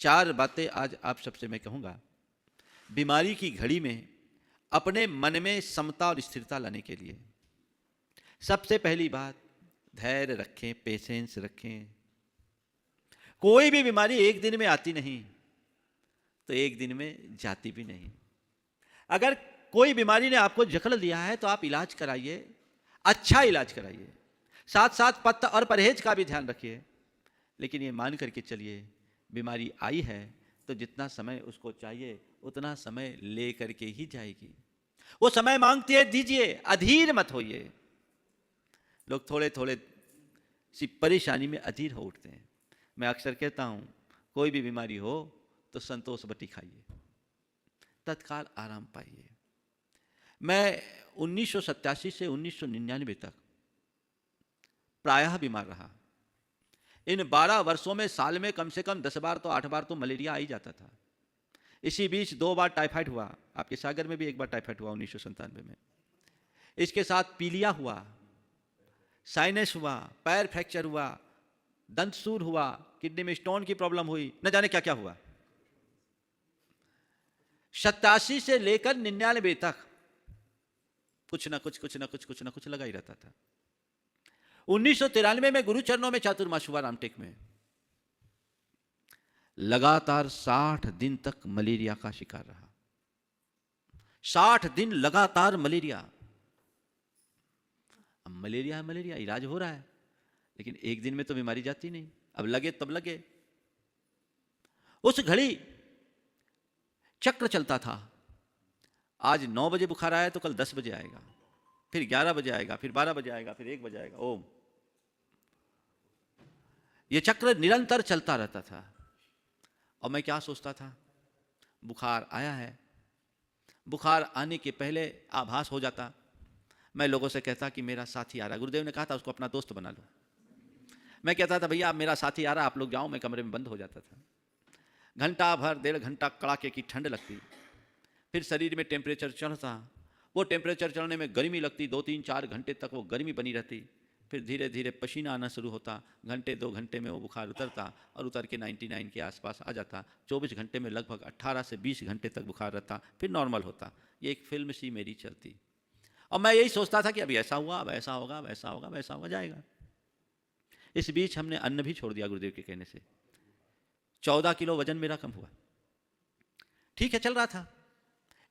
4 बातें आज आप सबसे मैं कहूँगा बीमारी की घड़ी में अपने मन में समता और स्थिरता लाने के लिए। सबसे पहली बात, धैर्य रखें, पेशेंस रखें। कोई भी बीमारी एक दिन में आती नहीं तो एक दिन में जाती भी नहीं। अगर कोई बीमारी ने आपको जकड़ लिया है तो आप इलाज कराइए, अच्छा इलाज कराइए, साथ साथ पथ्य और परहेज का भी ध्यान रखिए। लेकिन ये मान करके चलिए, बीमारी आई है तो जितना समय उसको चाहिए उतना समय ले करके ही जाएगी। वो समय मांगती है, दीजिए, अधीर मत होइए। लोग थोड़े थोड़े सी परेशानी में अधीर हो उठते हैं। मैं अक्सर कहता हूं, कोई भी बीमारी हो तो संतोष बटी खाइए, तत्काल आराम पाइए। मैं 1987 से 1999 तक प्रायः बीमार रहा। इन 12 वर्षों में साल में कम से कम 10 बार तो 8 बार तो मलेरिया आ ही जाता था। इसी बीच 2 बार टाइफाइड हुआ, आपके सागर में भी 1 बार टाइफाइड हुआ 1997 में। इसके साथ पीलिया हुआ, साइनस हुआ, पैर फ्रैक्चर हुआ, दंतसूर हुआ, किडनी में स्टोन की प्रॉब्लम हुई, न जाने क्या क्या हुआ। 87 से लेकर 99 तक कुछ ना कुछ लगा ही रहता था। 1993 में गुरुचरणों में चातुर्मास हुआ रामटेक में। लगातार 60 दिन तक मलेरिया का शिकार रहा। 60 दिन लगातार मलेरिया। अब मलेरिया इलाज हो रहा है, लेकिन एक दिन में तो बीमारी जाती नहीं। अब लगे तब लगे। उस घड़ी चक्र चलता था। आज 9 बजे बुखार आया तो कल 10 बजे आएगा, फिर 11 बजे आएगा, फिर 12 बजे आएगा, फिर 1 बजे आएगा। ओम, यह चक्र निरंतर चलता रहता था। और मैं क्या सोचता था, बुखार आया है, बुखार आने के पहले आभास हो जाता। मैं लोगों से कहता कि मेरा साथी आ रहा है। गुरुदेव ने कहा था उसको अपना दोस्त बना लो। मैं कहता था भैया मेरा साथी आ रहा, आप लोग जाओ। मैं कमरे में बंद हो जाता था। घंटा भर, 1.5 घंटा कड़ाके की ठंड लगती, फिर शरीर में टेम्परेचर चढ़ता। वो टेम्परेचर चढ़ने में गर्मी लगती, 2-3-4 घंटे तक वो गर्मी बनी रहती। फिर धीरे धीरे पसीना आना शुरू होता। घंटे 2 घंटे में वो बुखार उतरता और उतर के 99 के आसपास आ जाता। 24 घंटे में लगभग 18 से 20 घंटे तक बुखार रहता, फिर नॉर्मल होता। ये एक फिल्म सी मेरी चलती। और मैं यही सोचता था कि अभी ऐसा हुआ, अब ऐसा होगा, वैसा होगा, वैसा होगा, जाएगा। इस बीच हमने अन्न भी छोड़ दिया गुरुदेव के कहने से। 14 किलो वजन मेरा कम हुआ। ठीक है, चल रहा था।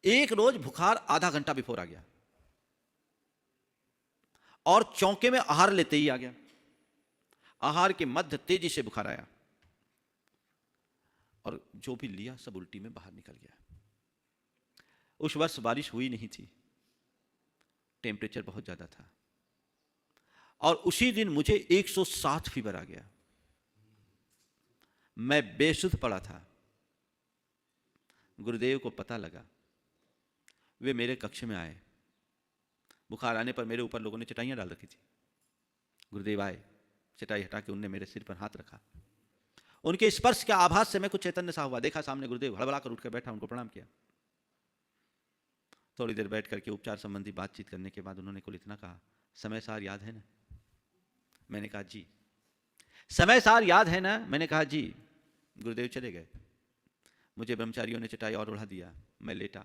एक रोज बुखार आधा घंटा बिफोर आ गया और चौके में आहार लेते ही आ गया। आहार के मध्य तेजी से बुखार आया और जो भी लिया सब उल्टी में बाहर निकल गया। उस वर्ष बारिश हुई नहीं थी, टेम्परेचर बहुत ज्यादा था और उसी दिन मुझे 107 फीवर आ गया। मैं बेसुध पड़ा था। गुरुदेव को पता लगा, वे मेरे कक्ष में आए। बुखार आने पर मेरे ऊपर लोगों ने चटाइयां डाल रखी थी। गुरुदेव आए, चटाई हटा के उनने मेरे सिर पर हाथ रखा। उनके स्पर्श के आभास से मैं कुछ चैतन्य सा हुआ। देखा सामने गुरुदेव, हड़बड़ा कर उठ कर बैठा, उनको प्रणाम किया। थोड़ी देर बैठ करके उपचार संबंधी बातचीत करने के बाद उन्होंने कुल इतना कहा, समय सार याद है ना? मैंने कहा जी। समय सार याद है ना? मैंने कहा जी। गुरुदेव चले गए। मुझे ब्रह्मचारियों ने चटाई और उड़ा दिया। मैं लेटा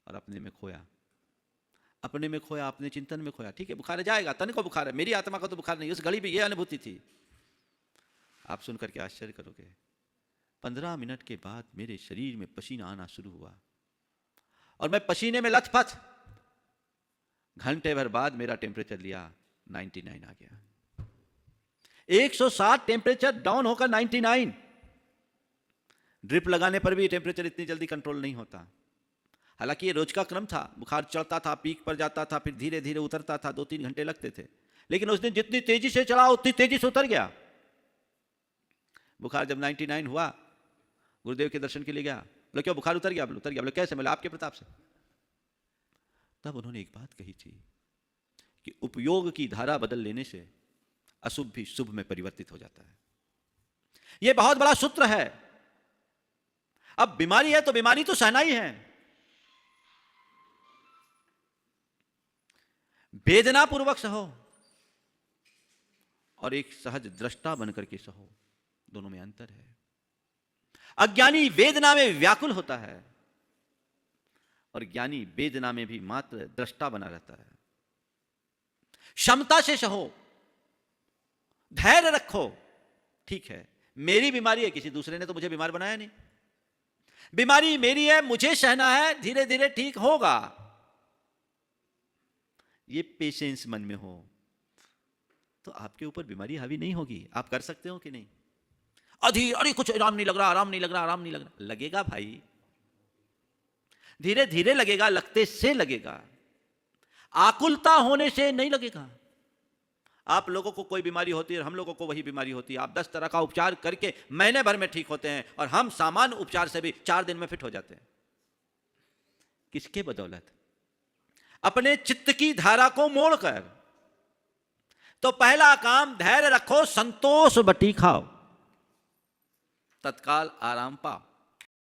और अपने में खोया, अपने में खोया, अपने चिंतन में खोया। ठीक है, बुखार जाएगा, तन को बुखार है, मेरी आत्मा को तो बुखार नहीं। उस घड़ी भी यह अनुभूति थी। आप सुन करके आश्चर्य करोगे, 15 मिनट के बाद मेरे शरीर में पसीना आना शुरू हुआ और मैं पसीने में लथपथ। घंटे भर बाद मेरा टेम्परेचर लिया, 99 आ गया। 160 टेम्परेचर डाउन होकर 99। ड्रिप लगाने पर भी टेम्परेचर इतनी जल्दी कंट्रोल नहीं होता। हालांकि ये रोज का क्रम था। बुखार चढ़ता था, पीक पर जाता था, फिर धीरे धीरे उतरता था, 2-3 घंटे लगते थे। लेकिन उस दिन जितनी तेजी से चढ़ा उतनी तेजी से उतर गया। बुखार जब 99 हुआ, गुरुदेव के दर्शन के लिए गया। बोले क्यों, बुखार उतर गया? उतर गया। बोले कैसे? बोले आपके प्रताप से। तब उन्होंने एक बात कही थी कि उपयोग की धारा बदल लेने से अशुभ भी शुभ में परिवर्तित हो जाता है। यह बहुत बड़ा सूत्र है। अब बीमारी है तो बीमारी तो सहना ही है। वेदना पूर्वक सहो और एक सहज दृष्टा बनकर के सहो, दोनों में अंतर है। अज्ञानी वेदना में व्याकुल होता है और ज्ञानी वेदना में भी मात्र दृष्टा बना रहता है। क्षमता से सहो, धैर्य रखो। ठीक है, मेरी बीमारी है, किसी दूसरे ने तो मुझे बीमार बनाया नहीं। बीमारी मेरी है, मुझे सहना है, धीरे धीरे ठीक होगा। ये पेशेंस मन में हो तो आपके ऊपर बीमारी हावी नहीं होगी। आप कर सकते हो कि नहीं? अरे कुछ आराम नहीं लग रहा, आराम नहीं लग रहा, आराम नहीं लग रहा। लगेगा भाई, धीरे धीरे लगेगा, लगते से लगेगा। आकुलता होने से नहीं लगेगा। आप लोगों को कोई बीमारी होती है और हम लोगों को वही बीमारी होती है। आप 10 तरह का उपचार करके महीने भर में ठीक होते हैं और हम सामान्य उपचार से भी 4 दिन में फिट हो जाते हैं। किसके बदौलत? अपने चित्त की धारा को मोड़कर। तो पहला काम, धैर्य रखो, संतोष बटी खाओ, तत्काल आराम पाओ।